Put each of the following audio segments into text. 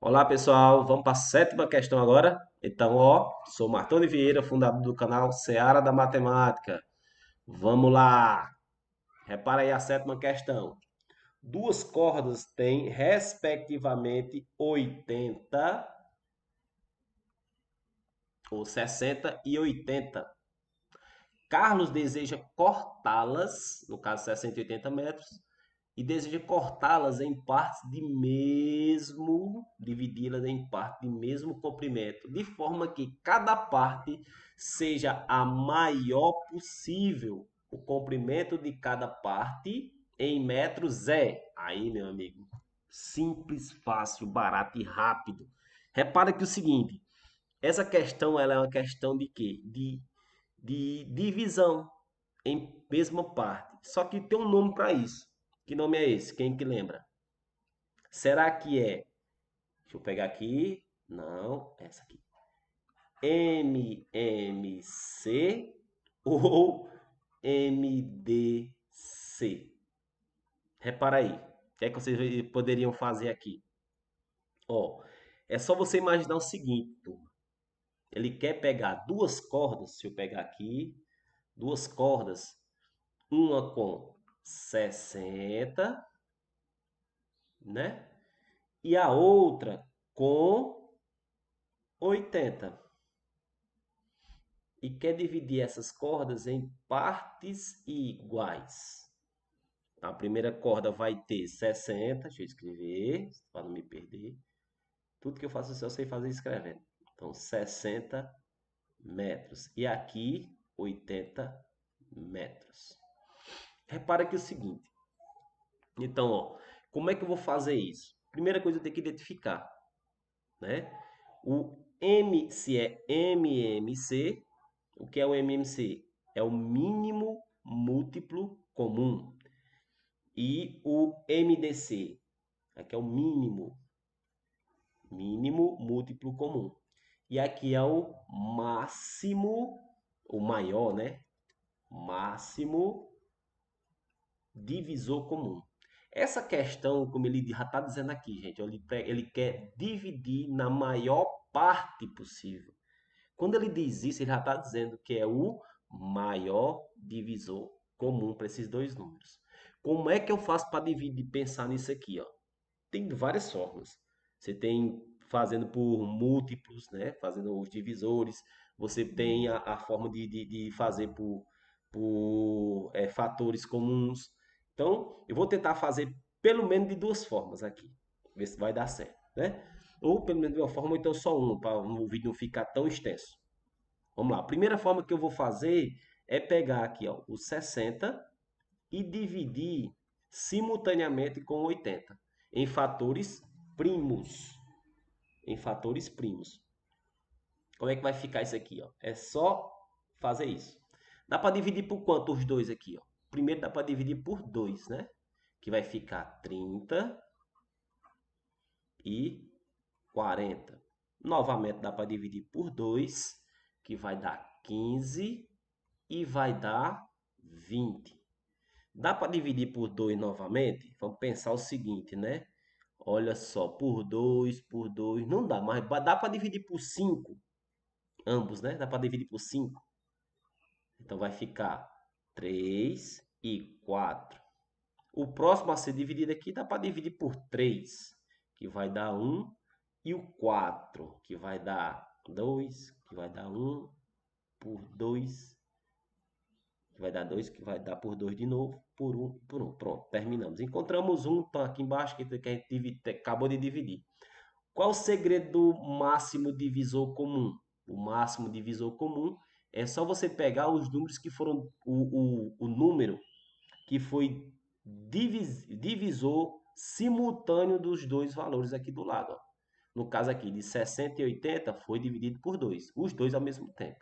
Olá, pessoal. Vamos para a sétima questão agora. Então, sou Martoni Vieira, fundador do canal Seara da Matemática. Vamos lá. Repara aí a sétima questão. Duas cordas têm, respectivamente, 80 ou 60 e 80. Carlos deseja cortá-las, no caso 60 e 80 metros, e deseja cortá-las em partes de mesmo, dividi-las em partes de mesmo comprimento, de forma que cada parte seja a maior possível. O comprimento de cada parte em metros é, aí, meu amigo, simples, fácil, barato e rápido. Repara que o seguinte, essa questão ela é uma questão de quê? De divisão em mesma parte. Só que tem um nome para isso. Que nome é esse? Quem que lembra? Será que é? Deixa eu pegar aqui. Não, essa aqui. MMC ou MDC? Repara aí. O que é que vocês poderiam fazer aqui? Ó, é só você imaginar o seguinte, turma. Ele quer pegar duas cordas. Se eu pegar aqui, duas cordas, uma com 60, né? E a outra com 80. E quer dividir essas cordas em partes iguais. A primeira corda vai ter 60, deixa eu escrever, para não me perder. Tudo que eu faço eu sei fazer escrevendo. Então, 60 metros. E aqui, 80 metros. Repara que é o seguinte. Então, como é que eu vou fazer isso? Primeira coisa, eu tenho que identificar, né? O M, se é MMC, o que é o MMC? É o mínimo múltiplo comum. E o MDC, aqui é o mínimo múltiplo comum. E aqui é o máximo, o maior, né? Máximo divisor comum. Essa questão, como ele já está dizendo aqui, gente, ele quer dividir na maior parte possível. Quando ele diz isso, ele já está dizendo que é o maior divisor comum para esses dois números. Como é que eu faço para dividir, pensar nisso aqui? Ó? Tem várias formas. Você tem fazendo por múltiplos, né? Fazendo os divisores. Você tem a forma de fazer por fatores comuns. Então, eu vou tentar fazer pelo menos de duas formas aqui. Ver se vai dar certo, né? Ou pelo menos de uma forma, ou então só uma, para o vídeo não ficar tão extenso. Vamos lá. A primeira forma que eu vou fazer é pegar aqui, ó, o 60 e dividir simultaneamente com 80 em fatores primos. Em fatores primos. Como é que vai ficar isso aqui? Ó? É só fazer isso. Dá para dividir por quanto os dois aqui? Ó? Primeiro dá para dividir por 2, né? Que vai ficar 30 e 40. Novamente dá para dividir por 2, que vai dar 15 e vai dar 20. Dá para dividir por 2 novamente? Vamos pensar o seguinte, né? Olha só, por 2, não dá, mas dá para dividir por 5, ambos, né? Dá para dividir por 5. Então vai ficar 3 e 4. O próximo a ser dividido aqui dá para dividir por 3, que vai dar 1, e o 4, que vai dar 2, que vai dar 1, por 2, que vai dar 2, que vai dar por 2 de novo, por 1, por 1. Pronto, terminamos. Encontramos um tá aqui embaixo que a gente acabou de dividir. Qual o segredo do máximo divisor comum? O máximo divisor comum é só você pegar os números que foram o número que foi divisor simultâneo dos dois valores aqui do lado. Ó. No caso aqui de 60 e 80 foi dividido por 2, os dois ao mesmo tempo.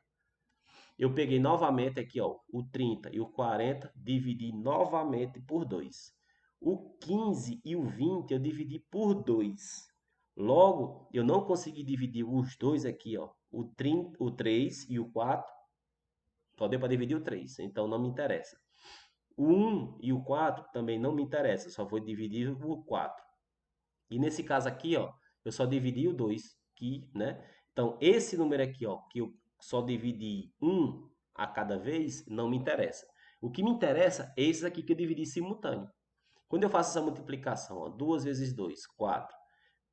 Eu peguei novamente aqui, ó, o 30 e o 40, dividi novamente por 2. O 15 e o 20 eu dividi por 2. Logo, eu não consegui dividir os dois aqui, ó, o 3 e o 4. Só deu para dividir o 3, então não me interessa. O 1 e o 4 também não me interessa, só vou dividir o 4. E nesse caso aqui, ó, Eu só dividi o 2, que, né? Então, esse número aqui, ó, que eu só dividi um a cada vez, não me interessa. O que me interessa é esse aqui que eu dividi simultâneo. Quando eu faço essa multiplicação, ó, 2 vezes 2, 4.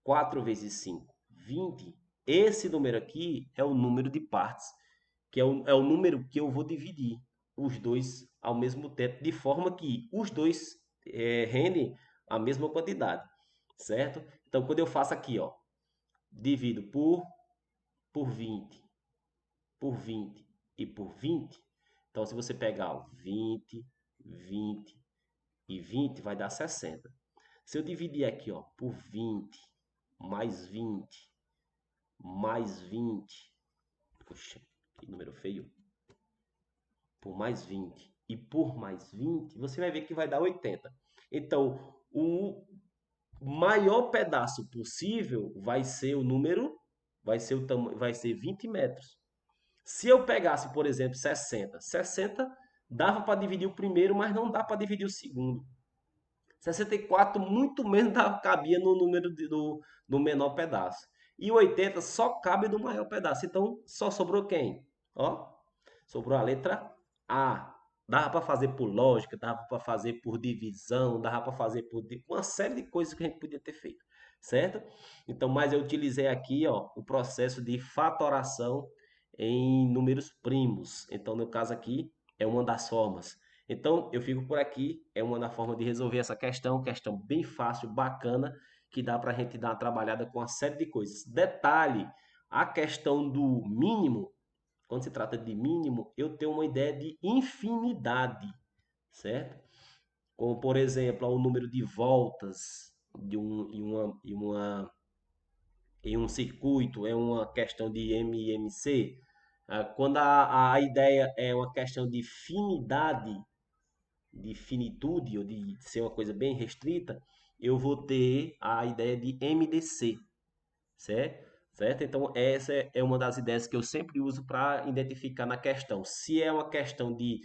4 vezes 5, 20. Esse número aqui é o número de partes, que é o número que eu vou dividir os dois ao mesmo tempo, de forma que os dois rendem a mesma quantidade, certo? Então, quando eu faço aqui, ó, divido por 20, por 20 e por 20, então se você pegar ó, 20, 20 e 20, vai dar 60. Se eu dividir aqui ó, por 20, mais 20, mais 20, puxa, que número feio, por mais 20 e por mais 20, você vai ver que vai dar 80. Então, o maior pedaço possível vai ser o número, vai ser 20 metros. Se eu pegasse, por exemplo, 60, 60 dava para dividir o primeiro, mas não dá para dividir o segundo. 64 muito menos cabia no número do menor pedaço. E o 80 só cabe no maior pedaço. Então, só sobrou quem? Ó, sobrou a letra A. Dava para fazer por lógica, dava para fazer por divisão, dava para fazer por uma série de coisas que a gente podia ter feito, certo? Então, mas eu utilizei aqui, ó, o processo de fatoração em números primos. Então, no caso aqui, é uma das formas. Então, eu fico por aqui. É uma das formas de resolver essa questão bem fácil, bacana, que dá para a gente dar uma trabalhada com uma série de coisas. Detalhe, a questão do mínimo, quando se trata de mínimo, eu tenho uma ideia de infinidade, certo? Como, por exemplo, o número de voltas em um circuito, é uma questão de MMC. Quando a ideia é uma questão de finidade, de finitude ou de ser uma coisa bem restrita, eu vou ter a ideia de MDC, certo? Certo? Então, essa é uma das ideias que eu sempre uso para identificar na questão. Se é uma questão de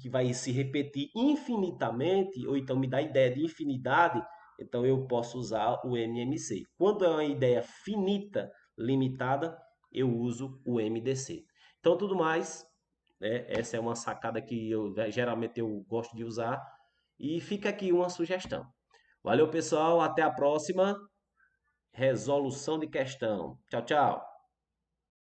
que vai se repetir infinitamente, ou então me dá ideia de infinidade, então eu posso usar o MMC. Quando é uma ideia finita, limitada, eu uso o MDC. Então, tudo mais, né? Essa é uma sacada que eu geralmente eu gosto de usar. E fica aqui uma sugestão. Valeu, pessoal. Até a próxima resolução de questão. Tchau, tchau.